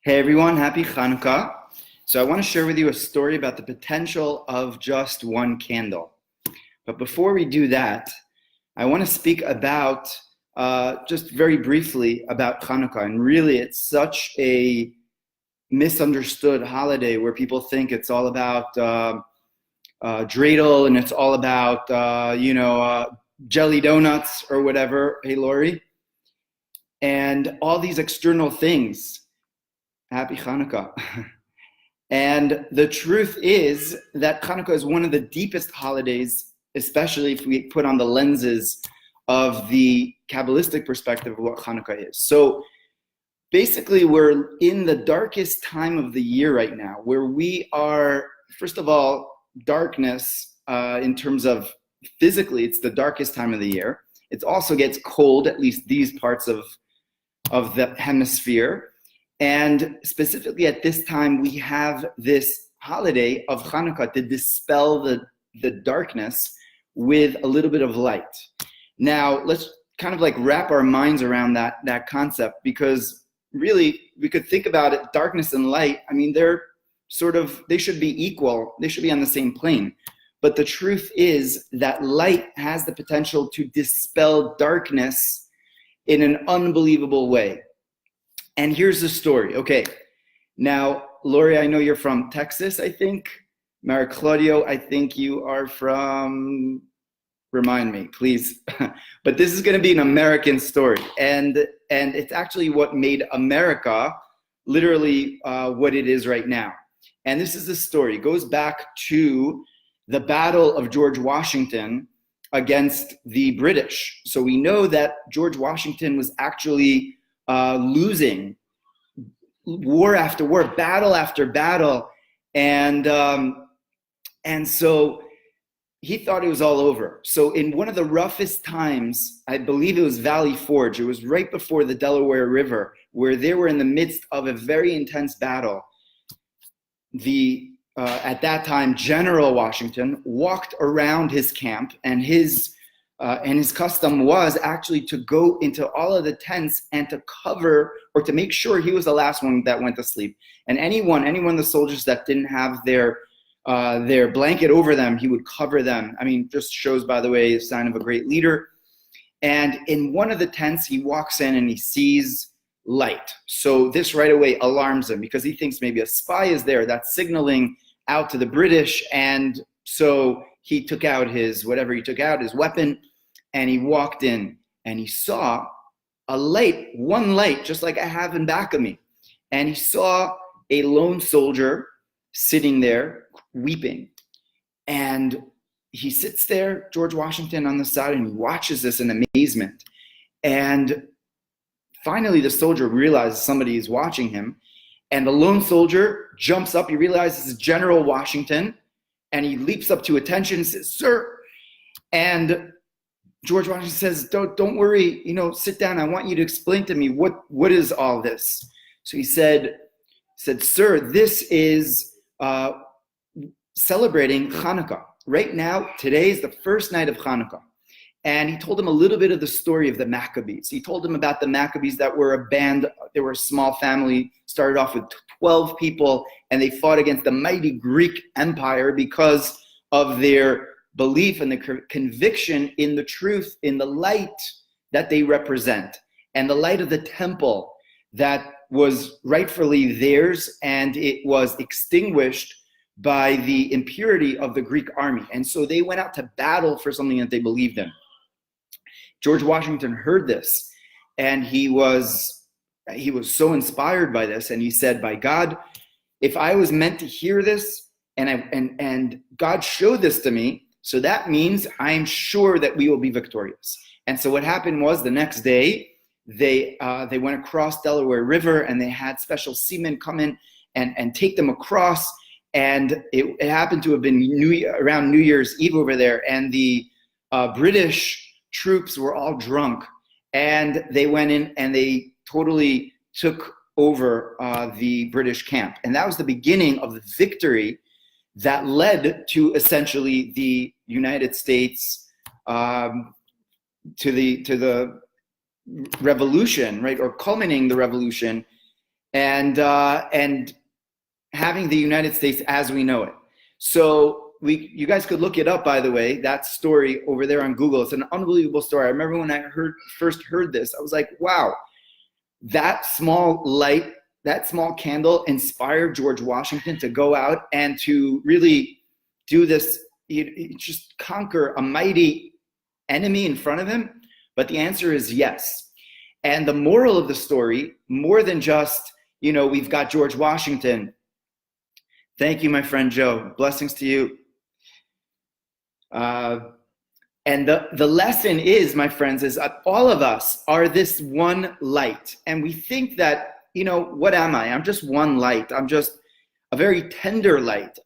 Hey everyone, happy Chanukah. So I want to share with you a story about the potential of just one candle. But before we do that, I want to speak about, just very briefly about Chanukah. And really, it's such a misunderstood holiday where people think it's all about dreidel and it's all about, jelly donuts or whatever. Hey, Lori. And all these external things. Happy Chanukah. And the truth is that Chanukah is one of the deepest holidays, especially if we put on the lenses of the Kabbalistic perspective of what Chanukah is. So basically, we're in the darkest time of the year right now, where we are, first of all, darkness in terms of physically, it's the darkest time of the year. It also gets cold, at least these parts of the hemisphere. And specifically at this time, we have this holiday of Chanukah to dispel the darkness with a little bit of light. Now, let's kind of like wrap our minds around that concept, because really we could think about it, darkness and light, I mean, they should be equal. They should be on the same plane. But the truth is that light has the potential to dispel darkness in an unbelievable way. And here's the story. Okay, now, Lori, I know you're from Texas, I think. Mara Claudio, I think you are from, remind me, please. But this is going to be an American story. And it's actually what made America literally what it is right now. And this is the story. It goes back to the Battle of George Washington against the British. So we know that George Washington was actually losing war after war, battle after battle, and so he thought it was all over. So in one of the roughest times, I believe it was Valley Forge, it was right before the Delaware River, where they were in the midst of a very intense battle. At that time, General Washington walked around his camp, and his custom was actually to go into all of the tents and to cover, or to make sure he was the last one that went to sleep. And anyone of the soldiers that didn't have their blanket over them, he would cover them. I mean, just shows, by the way, a sign of a great leader. And in one of the tents, he walks in and he sees light. So this right away alarms him, because he thinks maybe a spy is there that's signaling out to the British. And so he took out his weapon, and he walked in and he saw one light, just like I have in back of me. And he saw a lone soldier sitting there weeping. And he sits there, George Washington, on the side, and he watches this in amazement. And finally, the soldier realizes somebody is watching him. And the lone soldier jumps up. He realizes it's General Washington. And he leaps up to attention and says, "Sir." And George Washington says, don't worry, sit down. I want you to explain to me what is all this. So he said, "Sir, this is celebrating Chanukah. Right now, today is the first night of Chanukah." And he told him a little bit of the story of the Maccabees. He told him about the Maccabees that were a band. They were a small family, started off with 12 people, and they fought against the mighty Greek Empire because of their belief and the conviction in the truth, in the light that they represent, and the light of the temple that was rightfully theirs, and it was extinguished by the impurity of the Greek army. And so they went out to battle for something that they believed in. George Washington heard this, and he was so inspired by this, and he said, "By God, if I was meant to hear this, and God showed this to me, so that means I'm sure that we will be victorious." And so what happened was, the next day, they went across Delaware River, and they had special seamen come in and take them across. And it happened to have been around New Year's Eve over there, and the British troops were all drunk, and they went in and they totally took over the British camp. And that was the beginning of the victory that led to essentially the United States to the revolution, right, or culminating the revolution and having the United States as we know it. So you guys could look it up, by the way, that story over there on Google. It's an unbelievable story. I remember when I first heard this, I was like, wow, that small light, that small candle inspired George Washington to go out and to really do this, just conquer a mighty enemy in front of him. But the answer is yes. And the moral of the story, more than just, we've got George Washington. Thank you, my friend Joe. Blessings to you. And the lesson is, my friends, is that all of us are this one light. And we think that, what am I? I'm just one light. I'm just a very tender light,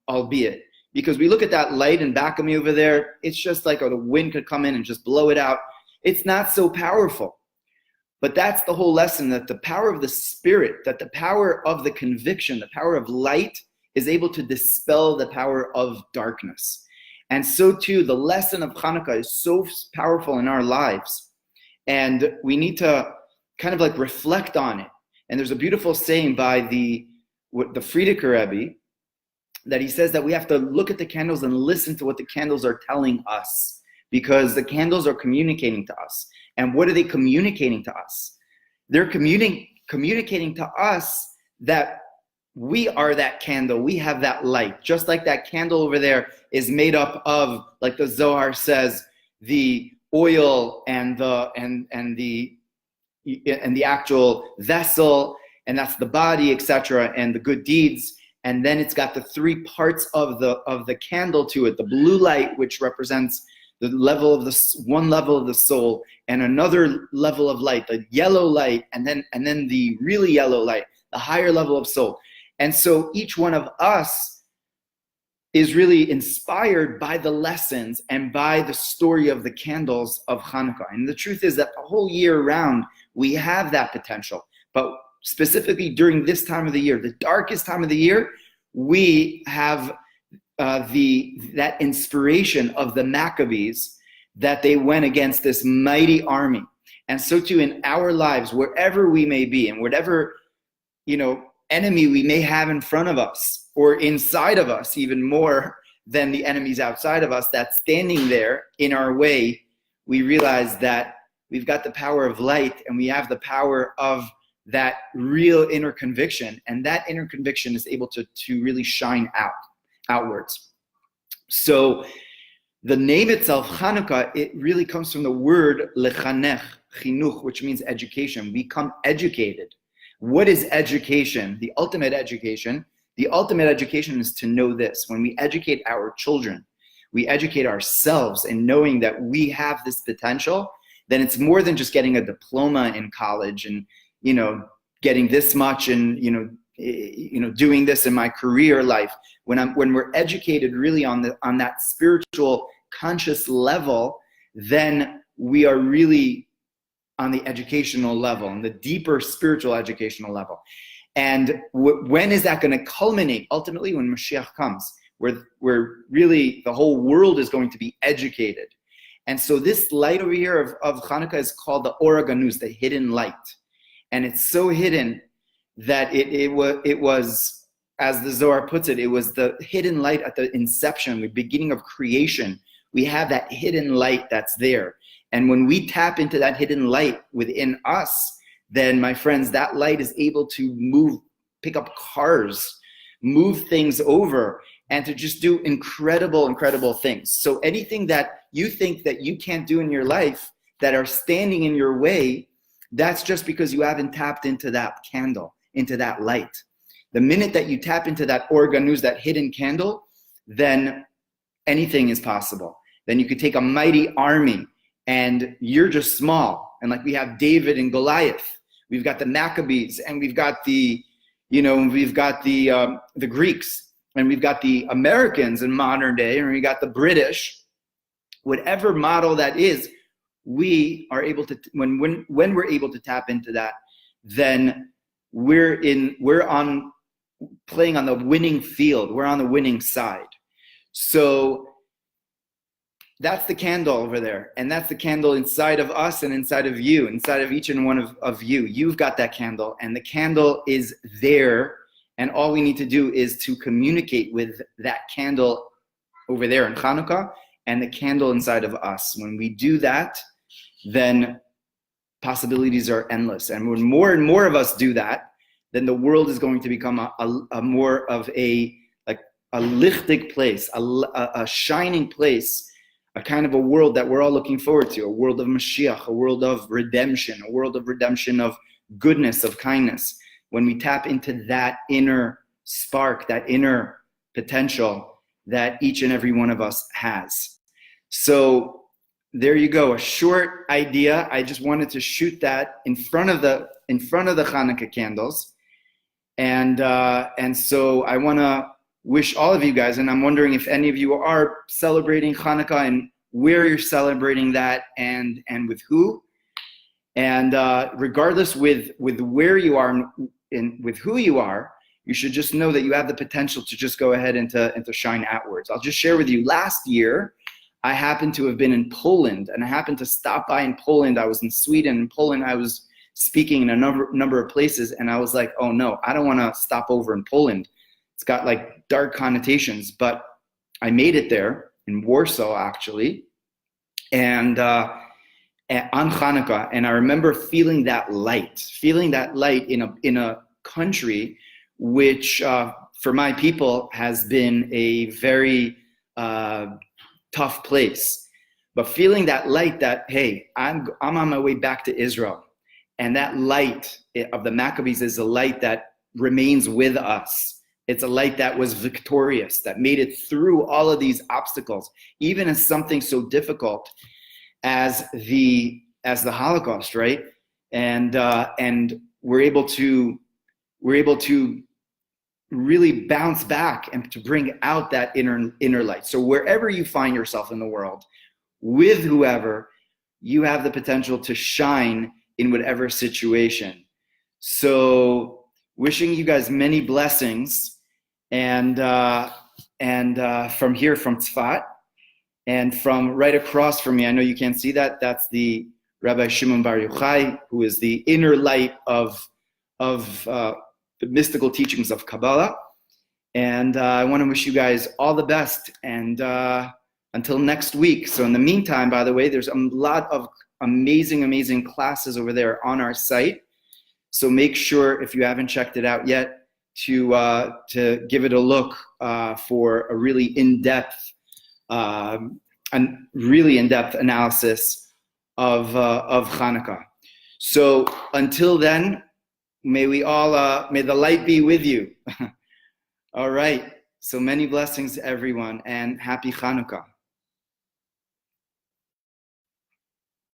albeit. Because we look at that light in back of me over there, it's just like, the wind could come in and just blow it out. It's not so powerful. But that's the whole lesson, that the power of the Spirit, that the power of the conviction, the power of light is able to dispel the power of darkness. And so too, the lesson of Chanukah is so powerful in our lives. And we need to kind of like reflect on it. And there's a beautiful saying by the Frierdiker Rebbe, that he says that we have to look at the candles and listen to what the candles are telling us, because the candles are communicating to us. And what are they communicating to us? They're communicating to us that we are that candle. We have that light. Just like that candle over there is made up of, like the Zohar says, the oil and the actual vessel, and that's the body, etc., and the good deeds. And then it's got the three parts of the candle to it: the blue light, which represents the level of one level of the soul, and another level of light, the yellow light, and then the really yellow light, the higher level of soul. And so each one of us is really inspired by the lessons and by the story of the candles of Chanukah. And the truth is that the whole year round, we have that potential. But specifically during this time of the year, the darkest time of the year, we have that inspiration of the Maccabees, that they went against this mighty army. And so too in our lives, wherever we may be, and whatever, enemy we may have in front of us or inside of us, even more than the enemies outside of us that's standing there in our way, we realize that we've got the power of light, and we have the power of that real inner conviction. And that inner conviction is able to really shine outwards. So the name itself, Chanukah, it really comes from the word lechanech, chinuch, which means education. We become educated. What is education? The ultimate education. The ultimate education is to know this. When we educate our children, we educate ourselves in knowing that we have this potential. Then it's more than just getting a diploma in college and, getting this much and, doing this in my career life. When we're educated really on that spiritual conscious level, then we are really on the educational level, on the deeper spiritual educational level. And when is that going to culminate? Ultimately, when Mashiach comes, where really the whole world is going to be educated. And so this light over here of Chanukah is called the Or HaGanuz, the hidden light. And it's so hidden that it was, as the Zohar puts it, it was the hidden light at the inception, the beginning of creation. We have that hidden light that's there. And when we tap into that hidden light within us, then, my friends, that light is able to pick up cars, move things over, and to just do incredible, incredible things. So anything that you think that you can't do in your life that are standing in your way, that's just because you haven't tapped into that candle, into that light. The minute that you tap into that Or HaGanuz, that hidden candle, then anything is possible. Then you could take a mighty army, and you're just small. And like we have David and Goliath, we've got the Maccabees, and we've got the Greeks, and we've got the Americans in modern day, and we got the British. Whatever model that is, we are able to, when we're able to tap into that, then we're playing on the winning field. We're on the winning side. So that's the candle over there. And that's the candle inside of us and inside of you, inside of each and one of you. You've got that candle, and the candle is there. And all we need to do is to communicate with that candle over there in Chanukah and the candle inside of us. When we do that, then possibilities are endless. And when more and more of us do that, then the world is going to become a more of a lichtig place, a shining place, a kind of a world that we're all looking forward to, a world of Mashiach, a world of redemption, of goodness, of kindness. When we tap into that inner spark, that inner potential that each and every one of us has. So there you go, a short idea. I just wanted to shoot that in front of the Chanukah candles. And so I want to wish all of you guys, and I'm wondering if any of you are celebrating Chanukah and where you're celebrating that and with who. And regardless with where you are and with who you are, you should just know that you have the potential to just go ahead and to shine outwards. I'll just share with you, last year, I happened to have been in Poland, and I happened to stop by in Poland. I was in Sweden. In Poland, I was speaking in a number of places, and I was like, oh no, I don't want to stop over in Poland. It's got like dark connotations, but I made it there in Warsaw, actually, and on Chanukah, and I remember feeling that light in a country which, for my people, has been a very tough place. But feeling that light that, hey, I'm on my way back to Israel, and that light of the Maccabees is a light that remains with us. It's a light that was victorious, that made it through all of these obstacles, even as something so difficult as the Holocaust, right? And we're able to really bounce back and to bring out that inner light. So wherever you find yourself in the world, with whoever, you have the potential to shine in whatever situation. So wishing you guys many blessings, and from here, from Tzfat, and from right across from me, I know you can't see that, that's the Rabbi Shimon Bar Yochai, who is the inner light of the mystical teachings of Kabbalah. And I want to wish you guys all the best, and until next week. So in the meantime, by the way, there's a lot of amazing classes over there on our site. So make sure, if you haven't checked it out yet, to give it a look for a really in-depth analysis of Chanukah. So until then, may the light be with you. All right. So many blessings, everyone, and happy Chanukah.